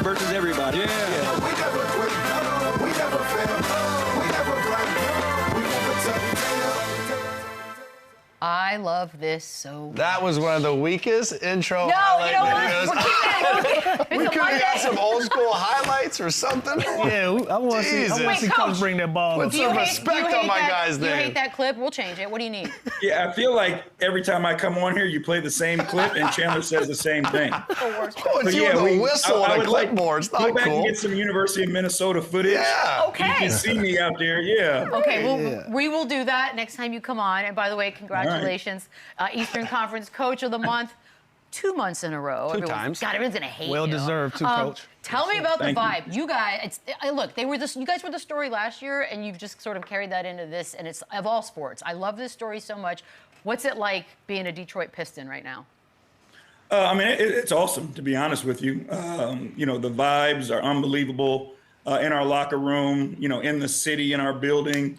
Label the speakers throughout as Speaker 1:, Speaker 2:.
Speaker 1: versus everybody.
Speaker 2: Yeah. We never quit. We never fail. We never break. We never tell.
Speaker 3: I love this so
Speaker 4: That was one of the weakest intro
Speaker 3: No,
Speaker 4: highlight
Speaker 3: you know
Speaker 4: videos.
Speaker 3: what? We'll keep that.
Speaker 4: We could have got some old school highlights or something.
Speaker 5: Yeah, I want to see Coach bring that ball.
Speaker 4: Put some respect on my guy's name.
Speaker 3: You hate that clip? We'll change it. What do you need?
Speaker 1: Yeah, I feel like every time I come on here, you play the same clip, and Chandler says the same thing.
Speaker 4: Oh, it's you with a whistle on a clipboard. It's not
Speaker 1: go back
Speaker 4: cool.
Speaker 1: and get some University of Minnesota footage.
Speaker 4: Yeah.
Speaker 3: Okay.
Speaker 1: You can see me out there. Yeah.
Speaker 3: Okay, well, we will do that next time you come on. And by the way, congratulations. Eastern Conference Coach of the Month, 2 months in a row.
Speaker 4: Two times.
Speaker 3: God, everyone's gonna hate you.
Speaker 5: Well deserved, too, Coach.
Speaker 3: Tell me about the
Speaker 1: Thank you.
Speaker 3: vibe. You guys, look, you guys were the story last year, and you've just sort of carried that into this, and it's of all sports. I love this story so much. What's it like being a Detroit Piston right now?
Speaker 1: I mean, it's awesome, to be honest with you. You know, the vibes are unbelievable in our locker room, you know, in the city, in our building.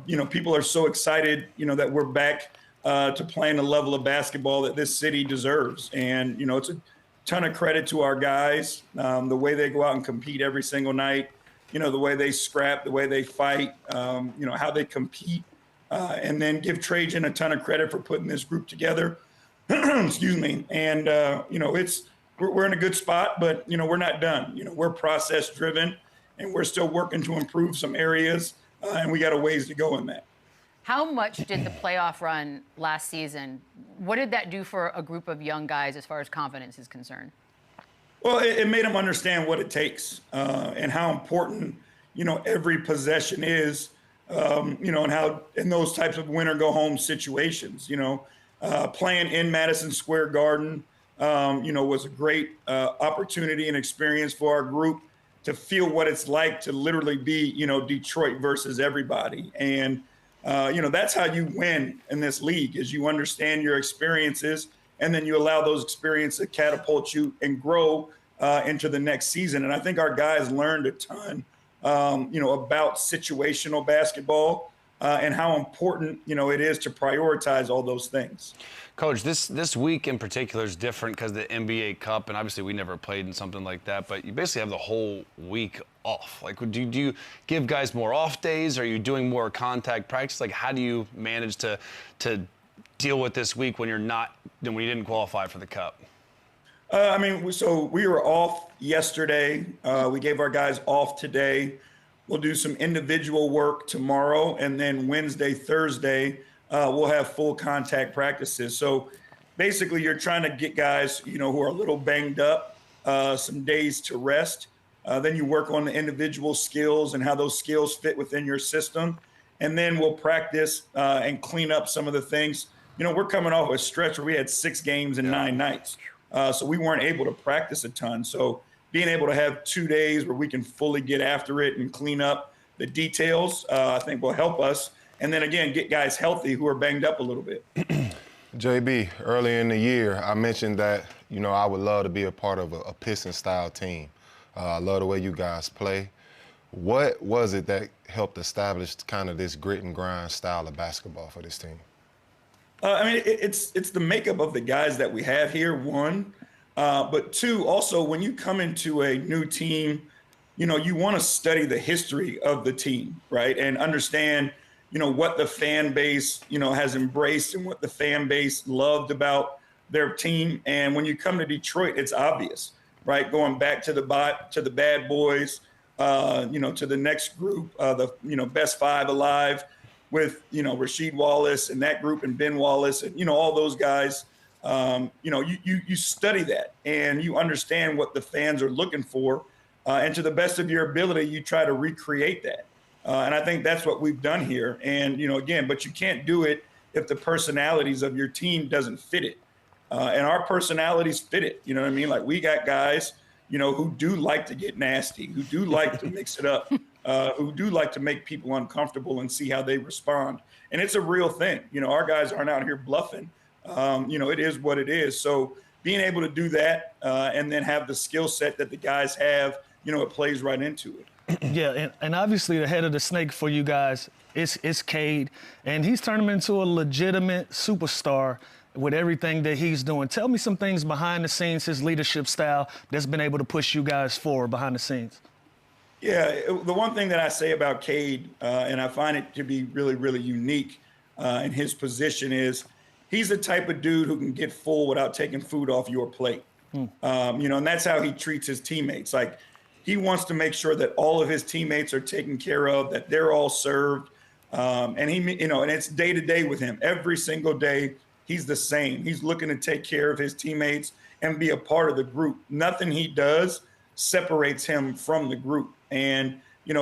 Speaker 1: You know, people are so excited, you know, that we're back to playing the level of basketball that this city deserves. And, you know, it's a ton of credit to our guys, the way they go out and compete every single night, you know, the way they scrap, the way they fight, you know, how they compete. And then give Trajan a ton of credit for putting this group together. Excuse me. And, you know, we're in a good spot, but, you know, we're not done. You know, we're process driven and we're still working to improve some areas. And we got a ways to go in that.
Speaker 3: How much did the playoff run last season, what did that do for a group of young guys as far as confidence is concerned?
Speaker 1: Well, it made them understand what it takes and how important, you know, every possession is, you know, and how in those types of win or go home situations, you know, playing in Madison Square Garden, you know, was a great opportunity and experience for our group to feel what it's like to literally be, you know, Detroit versus everybody. And, you know, that's how you win in this league is you understand your experiences and then you allow those experiences to catapult you and grow into the next season. And I think our guys learned a ton, you know, about situational basketball and how important, you know, it is to prioritize all those things.
Speaker 4: Coach, this week in particular is different because of the NBA Cup, and obviously we never played in something like that, but you basically have the whole week off. Like, do you give guys more off days? Are you doing more contact practice? Like, how do you manage to deal with this week when you didn't qualify for the Cup?
Speaker 1: I mean, so we were off yesterday. We gave our guys off today. We'll do some individual work tomorrow, and then Wednesday, Thursday, we'll have full contact practices. So basically you're trying to get guys, you know, who are a little banged up, some days to rest. Then you work on the individual skills and how those skills fit within your system. And then we'll practice and clean up some of the things. You know, we're coming off a stretch where we had 6 games in 9 nights. So we weren't able to practice a ton. So being able to have 2 days where we can fully get after it and clean up the details, I think will help us. And then, again, get guys healthy who are banged up a little bit.
Speaker 6: JB, early in the year, I mentioned that, you know, I would love to be a part of a Piston-style team. I love the way you guys play. What was it that helped establish kind of this grit and grind style of basketball for this team?
Speaker 1: I mean, it's the makeup of the guys that we have here, one. But two, also, when you come into a new team, you know, you want to study the history of the team, right? And understand, you know, what the fan base, you know, has embraced and what the fan base loved about their team. And when you come to Detroit, it's obvious, right? Going back to the bad boys, you know, to the next group, the, you know, best 5 alive with, you know, Rasheed Wallace and that group and Ben Wallace and, you know, all those guys. You know, you study that and you understand what the fans are looking for. And to the best of your ability, you try to recreate that. And I think that's what we've done here. And, you know, again, but you can't do it if the personalities of your team doesn't fit it. And our personalities fit it. You know what I mean? Like we got guys, you know, who do like to get nasty, who do like to mix it up, who do like to make people uncomfortable and see how they respond. And it's a real thing. You know, our guys aren't out here bluffing. You know, it is what it is. So being able to do that and then have the skill set that the guys have, you know, it plays right into it.
Speaker 5: Yeah, and obviously the head of the snake for you guys is Cade, and he's turned him into a legitimate superstar. with everything that he's doing. Tell me some things behind the scenes, his leadership style that's been able to push you guys forward behind the scenes.
Speaker 1: Yeah, the one thing that I say about Cade, and I find it to be really, really unique in his position, is he's the type of dude who can get full without taking food off your plate. And that's how he treats his teammates. Like, he wants to make sure that all of his teammates are taken care of, that they're all served. And and it's day to day with him. Every single day, he's the same. He's looking to take care of his teammates and be a part of the group. Nothing he does separates him from the group. And,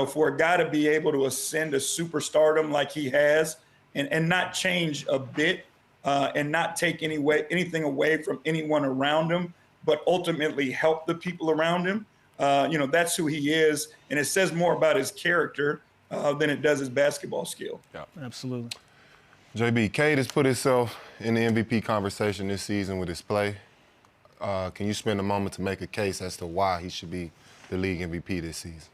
Speaker 1: for a guy to be able to ascend to superstardom like he has and not change a bit and not take anything away from anyone around him, but ultimately help the people around him, that's who he is. And it says more about his character than it does his basketball skill.
Speaker 4: Yeah,
Speaker 5: absolutely.
Speaker 6: JB, Cade has put himself in the MVP conversation this season with his play. Can you spend a moment to make a case as to why he should be the league MVP this season?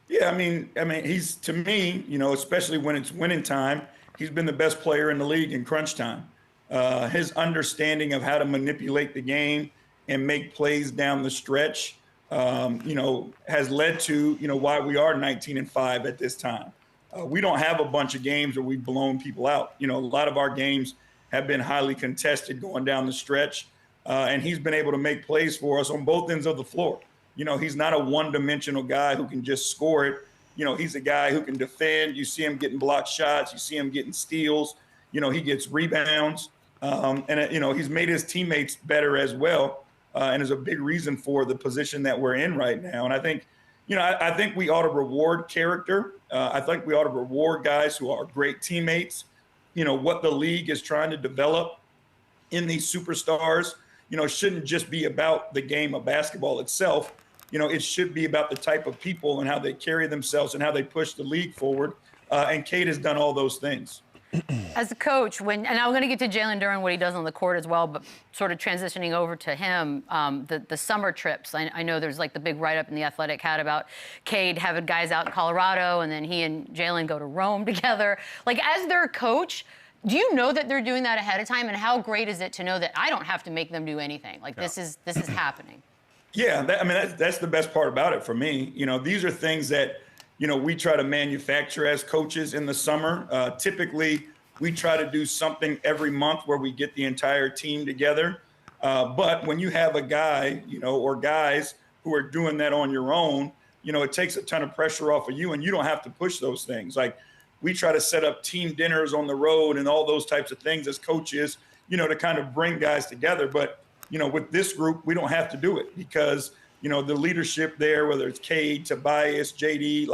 Speaker 1: Yeah, I mean, he's, to me, especially when it's winning time, he's been the best player in the league in crunch time. His understanding of how to manipulate the game and make plays down the stretch, has led to, why we are 19-5 at this time. We don't have a bunch of games where we've blown people out. A lot of our games have been highly contested going down the stretch, and he's been able to make plays for us on both ends of the floor. He's not a one-dimensional guy who can just score it. He's a guy who can defend. You see him getting blocked shots. You see him getting steals. He gets rebounds. He's made his teammates better as well, and is a big reason for the position that we're in right now. And I think, I think we ought to reward character. I think we ought to reward guys who are great teammates. What the league is trying to develop in these superstars, shouldn't just be about the game of basketball itself. It should be about the type of people and how they carry themselves and how they push the league forward. And Cade has done all those things.
Speaker 3: As a coach, and I'm going to get to JALEN Duren, what he does on the court as well, but sort of transitioning over to him, the summer trips. I know there's like the big write-up in The Athletic had about Cade having guys out in Colorado, and then he and JALEN go to Rome together. Like, as their coach, do you know that they're doing that ahead of time? And how great is it to know that I don't have to make them do anything? Like, this is happening.
Speaker 1: Yeah, that's the best part about it for me. These are things that, we try to manufacture as coaches in the summer. Typically, we try to do something every month where we get the entire team together. But when you have a guy, or guys who are doing that on your own, it takes a ton of pressure off of you, and you don't have to push those things. Like, we try to set up team dinners on the road and all those types of things as coaches, to kind of bring guys together. But, with this group, we don't have to do it because, the leadership there, whether it's Cade, Tobias, JD,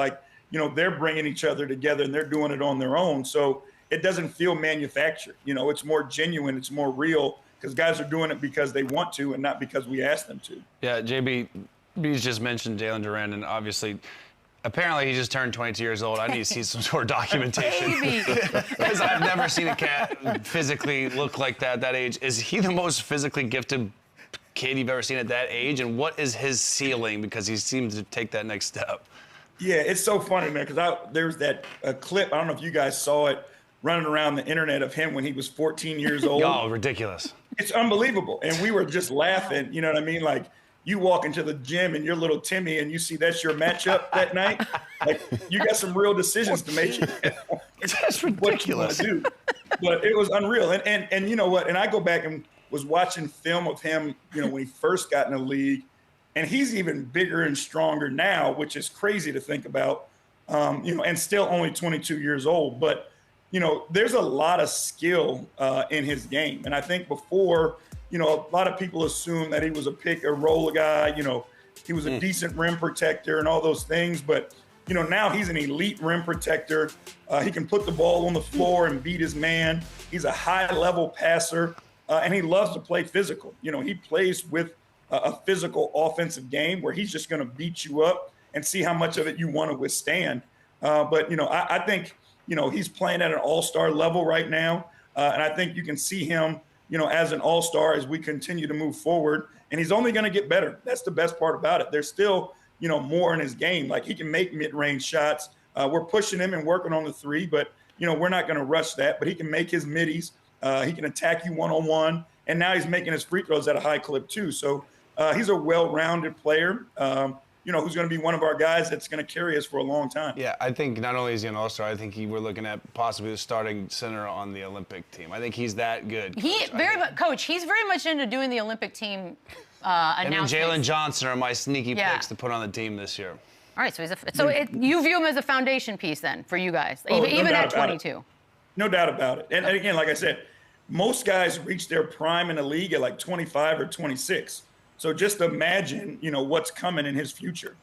Speaker 1: they're bringing each other together and they're doing it on their own. So it doesn't feel manufactured. It's more genuine. It's more real because guys are doing it because they want to and not because we ask them to.
Speaker 4: Yeah, JB, B's just mentioned JALEN Duren, and obviously, apparently he just turned 22 years old. I need to see some sort of documentation. Because I've never seen a cat physically look like that age. Is he the most physically gifted kid you've ever seen at that age? And what is his ceiling? Because he seems to take that next step.
Speaker 1: Yeah, it's so funny, man, because there's that clip, I don't know if you guys saw it, running around the internet of him when he was 14 years old.
Speaker 4: Oh, ridiculous.
Speaker 1: It's unbelievable. And we were just laughing, you know what I mean? Like, you walk into the gym and you're little Timmy and you see that's your matchup that night. Like, you got some real decisions to make.
Speaker 4: That's ridiculous.
Speaker 1: What you want to do. But it was unreal. And you know what? And I go back and was watching film of him, when he first got in the league. And he's even bigger and stronger now, which is crazy to think about, and still only 22 years old. But, there's a lot of skill in his game. And I think before, a lot of people assume that he was a pick and roll guy. He was a decent rim protector and all those things. But, now he's an elite rim protector. He can put the ball on the floor and beat his man. He's a high-level passer, and he loves to play physical. He plays with a physical offensive game where he's just going to beat you up and see how much of it you want to withstand. But I think, he's playing at an all-star level right now. And I think you can see him, as an all-star as we continue to move forward. And he's only going to get better. That's the best part about it. There's still, more in his game. Like, he can make mid-range shots. We're pushing him and working on the three, but, we're not going to rush that. But he can make his middies. He can attack you one-on-one, and now he's making his free throws at a high clip too. So he's a well-rounded player. Who's going to be one of our guys that's going to carry us for a long time.
Speaker 4: Yeah, I think not only is he an all-star, I think we're looking at possibly the starting center on the Olympic team. I think he's that good.
Speaker 3: Coach, he's very much into doing the Olympic team announcements.
Speaker 4: Him and Jalen Johnson are my sneaky picks to put on the team this year.
Speaker 3: All right, you view him as a foundation piece then for you guys,
Speaker 1: no
Speaker 3: even at
Speaker 1: doubt
Speaker 3: 22.
Speaker 1: No doubt about it. And again, like I said, most guys reach their prime in the league at like 25 or 26. So just imagine, what's coming in his future.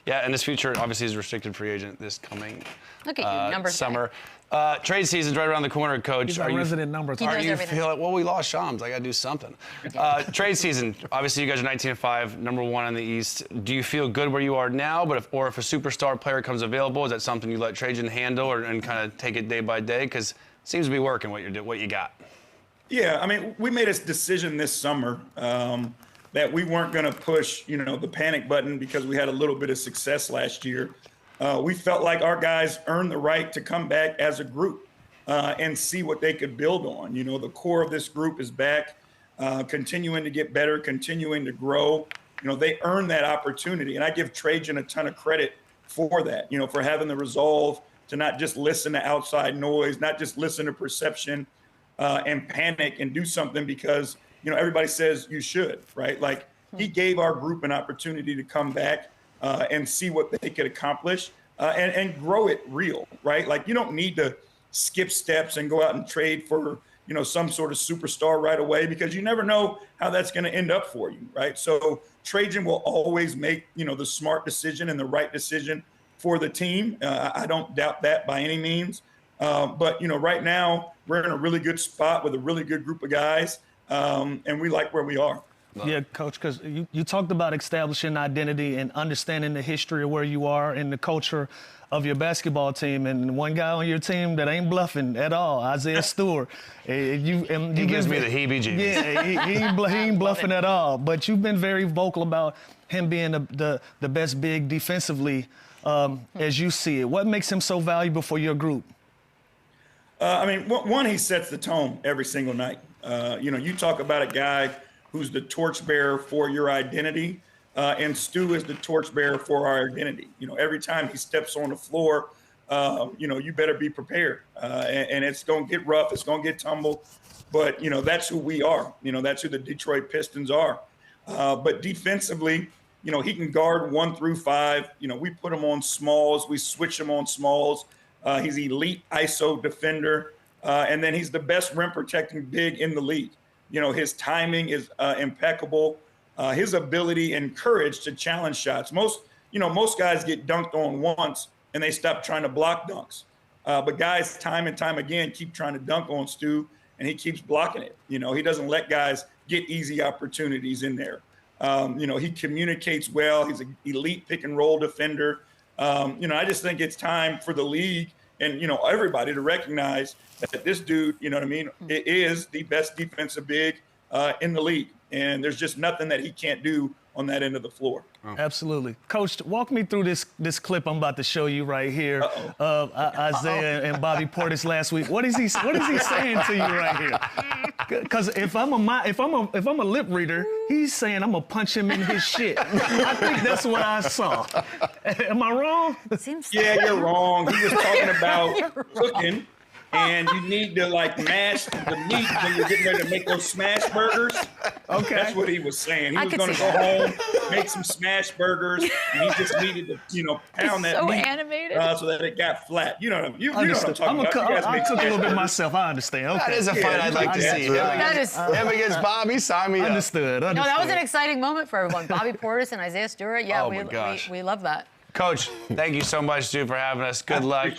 Speaker 4: Yeah, and his future obviously is restricted free agent this coming
Speaker 3: Look at you, numbers
Speaker 4: summer. Trade season's right around the corner, Coach.
Speaker 5: He's our resident numbers.
Speaker 3: He knows everything.
Speaker 4: Well, we lost Shams. I got to do something. Trade season. Obviously, you guys are 19-5, number 1 in the East. Do you feel good where you are now? But if a superstar player comes available, is that something you let Trajan handle and kind of take it day by day? Because it seems to be working what you got.
Speaker 1: Yeah, I mean, we made a decision this summer that we weren't going to push, the panic button because we had a little bit of success last year. We felt like our guys earned the right to come back as a group and see what they could build on. The core of this group is back, continuing to get better, continuing to grow. They earned that opportunity. And I give Trajan a ton of credit for that, for having the resolve to not just listen to outside noise, not just listen to perception and panic and do something because, everybody says you should, right? Like he gave our group an opportunity to come back and see what they could accomplish and grow it real, right? Like you don't need to skip steps and go out and trade for, some sort of superstar right away because you never know how that's going to end up for you, right? So Trajan will always make, the smart decision and the right decision for the team. I don't doubt that by any means. But, right now we're in a really good spot with a really good group of guys. And we like where we are.
Speaker 5: Yeah, Coach, because you talked about establishing identity and understanding the history of where you are and the culture of your basketball team. And one guy on your team that ain't bluffing at all, Isaiah Stewart.
Speaker 4: He gives me the heebie-jeebies.
Speaker 5: Yeah, he ain't bluffing at all. But you've been very vocal about him being the best big defensively as you see it. What makes him so valuable for your group?
Speaker 1: One, he sets the tone every single night. You talk about a guy who's the torchbearer for your identity, and Stu is the torchbearer for our identity. Every time he steps on the floor, you better be prepared. And it's going to get rough. It's going to get tumbled. But, that's who we are. That's who the Detroit Pistons are. But defensively, he can guard 1 through 5. We put him on smalls. We switch him on smalls. He's elite ISO defender. And then he's the best rim protecting big in the league. His timing is impeccable. His ability and courage to challenge shots. Most guys get dunked on once and they stop trying to block dunks. But guys, time and time again, keep trying to dunk on Stu, and he keeps blocking it. He doesn't let guys get easy opportunities in there. He communicates well. He's an elite pick and roll defender. I just think it's time for the league and, everybody to recognize that this dude, is the best defensive big in the league. And there's just nothing that he can't do on that end of the floor.
Speaker 5: Absolutely. Coach, walk me through this clip I'm about to show you right here of Isaiah and Bobby Portis last week. What is he saying to you right here? Because if I'm a lip reader, he's saying I'm gonna punch him in his shit. I think that's what I saw. Am I wrong?
Speaker 1: Yeah, you're wrong. He was talking about cooking. And you need to mash the meat when you're getting ready to make those smash burgers.
Speaker 5: Okay.
Speaker 1: That's what he was saying. He was going to go home, make some smash burgers, and he just needed to, pound that
Speaker 3: so
Speaker 1: meat
Speaker 3: animated.
Speaker 1: So that it got flat. You know what I'm talking about.
Speaker 5: I cook a little bit myself. I understand. Okay.
Speaker 4: That is a fight I'd like to see. Him against Bobby, sign me up.
Speaker 5: Understood.
Speaker 3: No, that was an exciting moment for everyone. Bobby Portis and Isaiah Stewart. Yeah, we love that.
Speaker 4: Coach, thank you so much, dude, for having us. Good luck.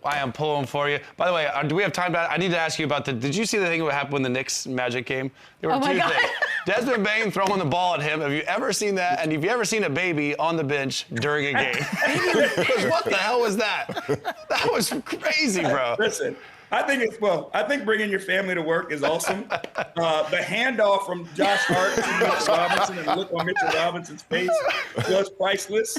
Speaker 4: I am pulling for you. By the way, do we have time? I need to ask you about did you see the thing that happened when the Knicks Magic game? There were two things. Desmond Bane throwing the ball at him. Have you ever seen that? And have you ever seen a baby on the bench during a game? What the hell was that? That was crazy, bro.
Speaker 1: Listen, I think bringing your family to work is awesome. The handoff from Josh Hart to Mitchell Robinson and the look on Mitchell Robinson's face was priceless.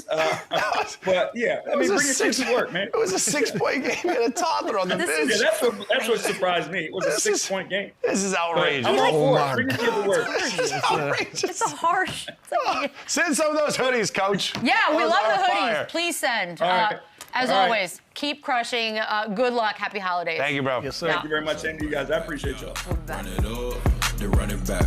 Speaker 1: But yeah, I mean, bring your kids to work, man.
Speaker 4: It was a 6-point game and a toddler on the bench.
Speaker 1: Yeah, that's what surprised me. It was a 6-point game.
Speaker 4: This is outrageous.
Speaker 1: I'm all for it. Bring your kid to work.
Speaker 4: This is outrageous.
Speaker 3: It's a harsh.
Speaker 4: Send some of those hoodies, Coach.
Speaker 3: Yeah, we
Speaker 4: Those
Speaker 3: love the
Speaker 4: are
Speaker 3: hoodies.
Speaker 4: fire.
Speaker 3: Please send.
Speaker 1: right.
Speaker 3: As
Speaker 1: All right.
Speaker 3: always, keep crushing. Good luck. Happy holidays.
Speaker 4: Thank you, bro.
Speaker 5: Yes, sir.
Speaker 1: Thank you very much, and you guys. I appreciate y'all.
Speaker 7: Run it up, then run it back.